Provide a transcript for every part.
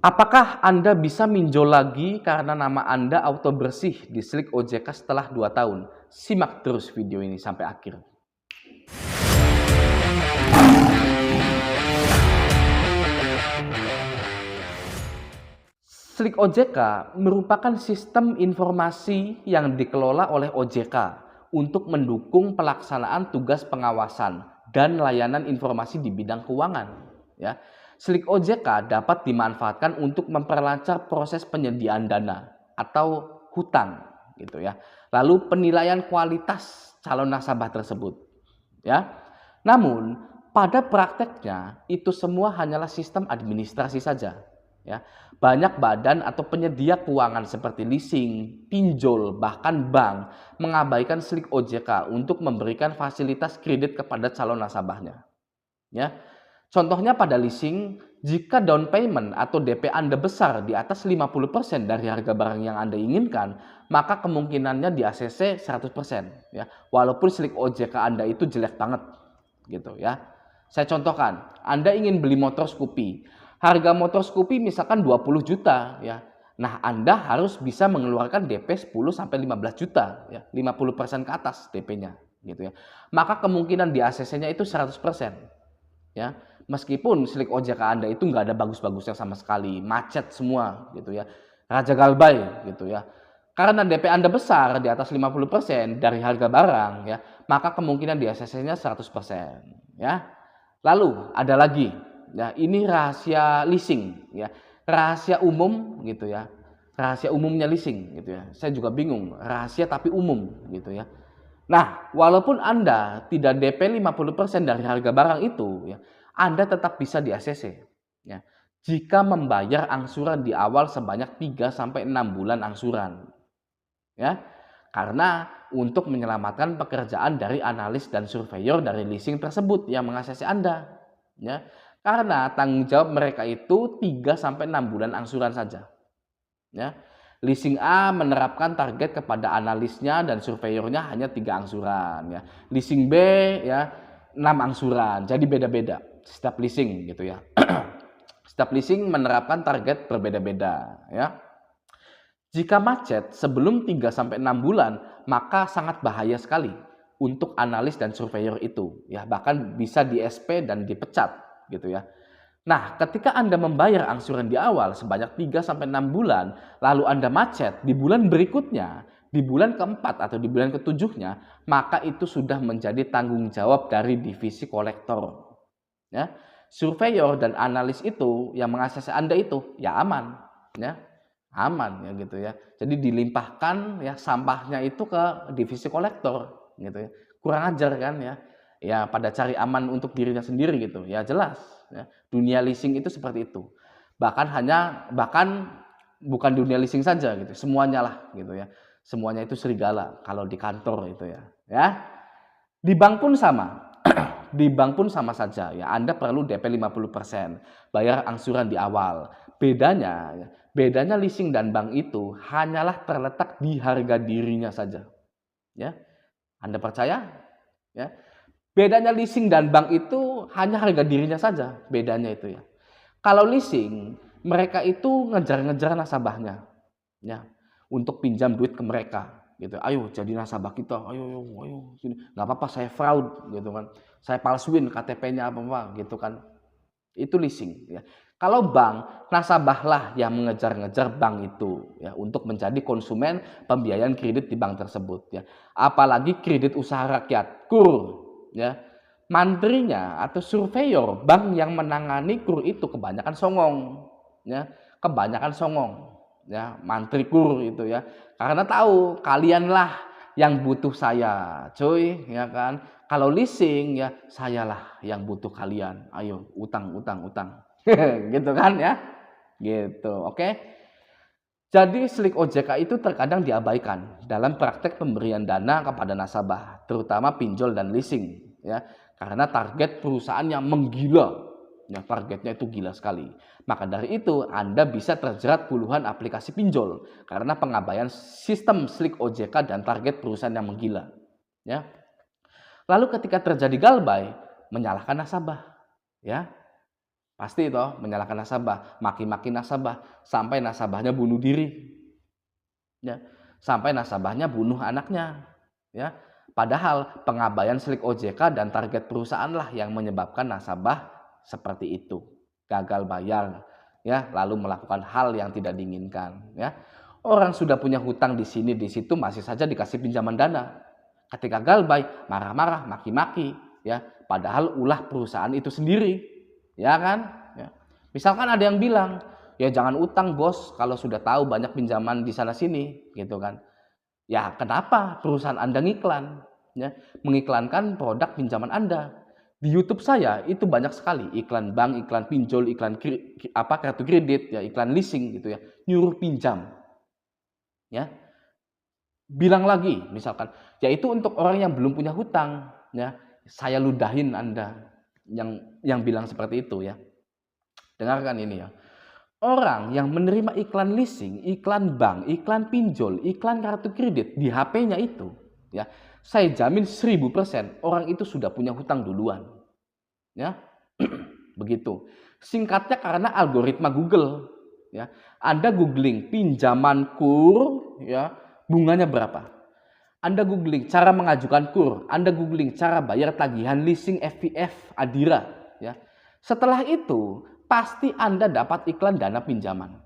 Apakah Anda bisa minjol lagi karena nama Anda auto bersih di Slik OJK setelah 2 tahun? Simak terus video ini sampai akhir. Slik OJK merupakan sistem informasi yang dikelola oleh OJK untuk mendukung pelaksanaan tugas pengawasan dan layanan informasi di bidang keuangan. Ya, Slik OJK dapat dimanfaatkan untuk memperlancar proses penyediaan dana atau hutang, gitu ya. Lalu penilaian kualitas calon nasabah tersebut. Ya, namun pada prakteknya itu semua hanyalah sistem administrasi saja. Ya, banyak badan atau penyedia keuangan seperti leasing, pinjol, bahkan bank mengabaikan Slik OJK untuk memberikan fasilitas kredit kepada calon nasabahnya. Ya, contohnya pada leasing, jika down payment atau DP Anda besar di atas 50% dari harga barang yang Anda inginkan, maka kemungkinannya di ACC 100%, ya. Walaupun Slik OJK Anda itu jelek banget, gitu ya. Saya contohkan, Anda ingin beli motor Scoopy. Harga motor Scoopy misalkan 20 juta, ya. Nah, Anda harus bisa mengeluarkan DP 10 sampai 15 juta, ya. 50% ke atas DP-nya, gitu ya. Maka kemungkinan di ACC-nya itu 100%. Ya, meskipun Slik OJK Anda itu nggak ada bagus-bagusnya sama sekali, macet semua gitu ya, Raja Galbay gitu ya. Karena DP Anda besar di atas 50% dari harga barang ya, maka kemungkinan di ACC-nya 100% ya. Lalu ada lagi, ya ini rahasia leasing ya, rahasia umum gitu ya, rahasia umumnya leasing gitu ya. Saya juga bingung, rahasia tapi umum gitu ya. Nah, walaupun Anda tidak DP 50% dari harga barang itu, ya, Anda tetap bisa di ACC. Ya, jika membayar angsuran di awal sebanyak 3 sampai 6 bulan angsuran. Ya, karena untuk menyelamatkan pekerjaan dari analis dan surveyor dari leasing tersebut yang meng-ACC Anda. Ya, karena tanggung jawab mereka itu 3 sampai 6 bulan angsuran saja. Ya, leasing A menerapkan target kepada analisnya dan surveyornya hanya 3 angsuran. Ya. Leasing B ya 6 angsuran. Jadi beda-beda setiap leasing gitu ya. Setiap leasing menerapkan target berbeda-beda. Ya. Jika macet sebelum 3 sampai 6 bulan, maka sangat bahaya sekali untuk analis dan surveyor itu. Ya, bahkan bisa di SP dan dipecat gitu ya. Nah, ketika Anda membayar angsuran di awal sebanyak 3 sampai 6 bulan, lalu Anda macet di bulan berikutnya, di bulan keempat atau di bulan ketujuhnya, maka itu sudah menjadi tanggung jawab dari divisi kolektor. Ya. Surveyor dan analis itu yang mengakses Anda itu ya aman, ya. Aman ya gitu ya. Jadi dilimpahkan ya sampahnya itu ke divisi kolektor gitu ya. Kurang ajar kan ya. Ya pada cari aman untuk dirinya sendiri gitu. Ya jelas ya. Dunia leasing itu seperti itu. Bahkan bukan dunia leasing saja gitu. Semuanya lah gitu ya. Semuanya itu serigala kalau di kantor itu ya. Ya. Di bank pun sama. Di bank pun sama saja ya. Anda perlu DP 50%, bayar angsuran di awal. Bedanya leasing dan bank itu hanyalah terletak di harga dirinya saja. Ya. Anda percaya? Ya. Bedanya leasing dan bank itu hanya harga dirinya saja, bedanya itu ya. Kalau leasing, mereka itu ngejar-ngejar nasabahnya, ya, untuk pinjam duit ke mereka, gitu. Ayo jadi nasabah kita, ayo, sini. Nggak apa-apa, saya fraud, gitu kan. Saya palsuin KTP-nya apa-apa, gitu kan. Itu leasing, ya. Kalau bank, nasabahlah yang mengejar-ngejar bank itu, ya, untuk menjadi konsumen pembiayaan kredit di bank tersebut, ya. Apalagi kredit usaha rakyat, KUR, ya. Mantrinya atau surveyor bank yang menangani KUR itu kebanyakan songong, ya. Kebanyakan songong, ya, mantri KUR itu ya. Karena tahu kalianlah yang butuh saya, cuy, ya kan. Kalau leasing ya sayalah yang butuh kalian. Ayo utang. Gitu kan ya. Gitu, oke. Jadi Slik OJK itu terkadang diabaikan dalam praktek pemberian dana kepada nasabah, terutama pinjol dan leasing ya. Karena target perusahaan yang menggila. Ya, targetnya itu gila sekali. Maka dari itu Anda bisa terjerat puluhan aplikasi pinjol karena pengabaian sistem Slik OJK dan target perusahaan yang menggila. Ya. Lalu ketika terjadi galbay, menyalahkan nasabah, ya. Pasti toh menyalahkan nasabah, maki-maki nasabah, sampai nasabahnya bunuh diri. Ya, sampai nasabahnya bunuh anaknya. Ya, padahal pengabaian slik OJK dan target perusahaan lah yang menyebabkan nasabah seperti itu, gagal bayar, ya, lalu melakukan hal yang tidak diinginkan. Ya, orang sudah punya hutang di sini di situ masih saja dikasih pinjaman dana. Ketika galbay, marah-marah, maki-maki, ya, padahal ulah perusahaan itu sendiri, ya kan? Ya. Misalkan ada yang bilang, ya jangan utang bos kalau sudah tahu banyak pinjaman di sana sini, gitu kan. Ya kenapa perusahaan Anda ngiklan? Ya, mengiklankan produk pinjaman Anda. Di YouTube saya itu banyak sekali iklan bank, iklan pinjol, iklan kartu kredit, ya iklan leasing gitu ya, nyuruh pinjam. Ya, bilang lagi misalkan, yaitu untuk orang yang belum punya hutang, ya saya ludahin Anda yang bilang seperti itu ya. Dengarkan ini ya. Orang yang menerima iklan leasing, iklan bank, iklan pinjol, iklan kartu kredit di HP-nya itu, ya, saya jamin 1000% orang itu sudah punya hutang duluan. Ya. Begitu. Singkatnya karena algoritma Google, ya. Anda googling pinjaman KUR, ya, bunganya berapa? Anda googling cara mengajukan KUR, Anda googling cara bayar tagihan leasing FPF Adira, ya. Setelah itu pasti Anda dapat iklan dana pinjaman.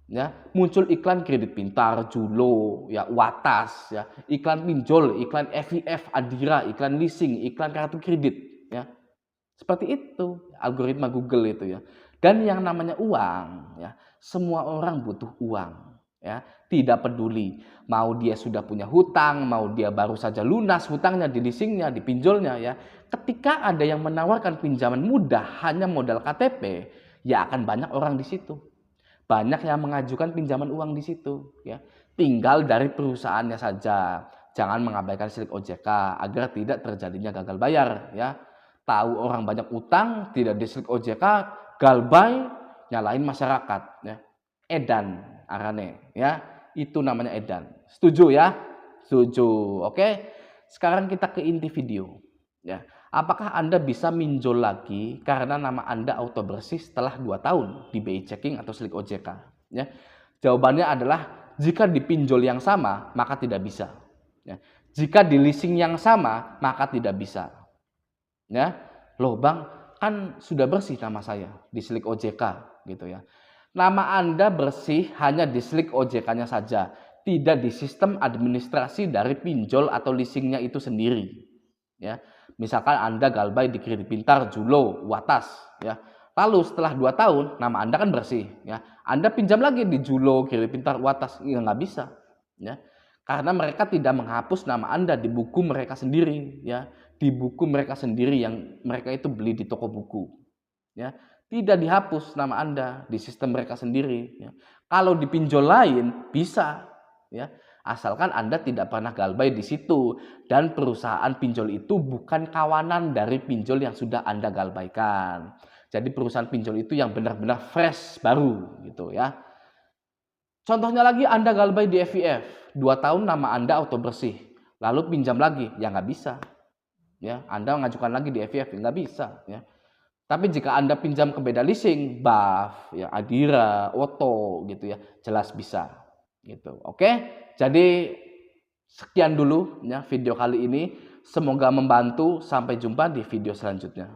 Ya, muncul iklan kredit pintar, Julo, ya, Watas, ya, iklan pinjol, iklan FIF, Adira, iklan leasing, iklan kartu kredit, ya. Seperti itu algoritma Google itu ya. Dan yang namanya uang, ya, semua orang butuh uang, ya. Tidak peduli mau dia sudah punya hutang, mau dia baru saja lunas hutangnya di leasingnya, di pinjolnya, ya. Ketika ada yang menawarkan pinjaman mudah hanya modal KTP, ya akan banyak orang di situ. Banyak yang mengajukan pinjaman uang di situ, ya. Tinggal dari perusahaannya saja. Jangan mengabaikan slik OJK agar tidak terjadinya gagal bayar, ya. Tahu orang banyak utang, tidak dislik OJK, galbay, nyalain masyarakat, ya. Edan arane, ya. Itu namanya edan. Setuju ya? Setuju. Oke. Sekarang kita ke inti video, ya. Apakah Anda bisa minjol lagi karena nama Anda auto bersih setelah 2 tahun di BI checking atau slik OJK? Ya. Jawabannya adalah jika di pinjol yang sama, maka tidak bisa. Ya. Jika di leasing yang sama, maka tidak bisa. Ya. Loh Bang, kan sudah bersih nama saya di slik OJK gitu ya. Nama Anda bersih hanya di slik OJK-nya saja, tidak di sistem administrasi dari pinjol atau leasingnya itu sendiri. Ya. Misalkan Anda galbay di Kredit Pintar, Julo, Watas, ya. Lalu setelah 2 tahun, nama Anda kan bersih, ya. Anda pinjam lagi di Julo, Kredit Pintar, Watas, ya nggak bisa, ya. Karena mereka tidak menghapus nama Anda di buku mereka sendiri, ya. Di buku mereka sendiri yang mereka itu beli di toko buku, ya. Tidak dihapus nama Anda di sistem mereka sendiri, ya. Kalau di pinjol lain bisa, ya. Asalkan Anda tidak pernah galbay di situ dan perusahaan pinjol itu bukan kawanan dari pinjol yang sudah Anda galbaikan. Jadi perusahaan pinjol itu yang benar-benar fresh, baru gitu ya. Contohnya lagi Anda galbay di FIF, 2 tahun nama Anda auto bersih. Lalu pinjam lagi, ya nggak bisa. Ya, Anda mengajukan lagi di FIF, nggak bisa ya. Tapi jika Anda pinjam ke beda leasing, BAF, ya Adira, Oto gitu ya, jelas bisa. Gitu. Oke, jadi sekian dulu ya video kali ini. Semoga membantu. Sampai jumpa di video selanjutnya.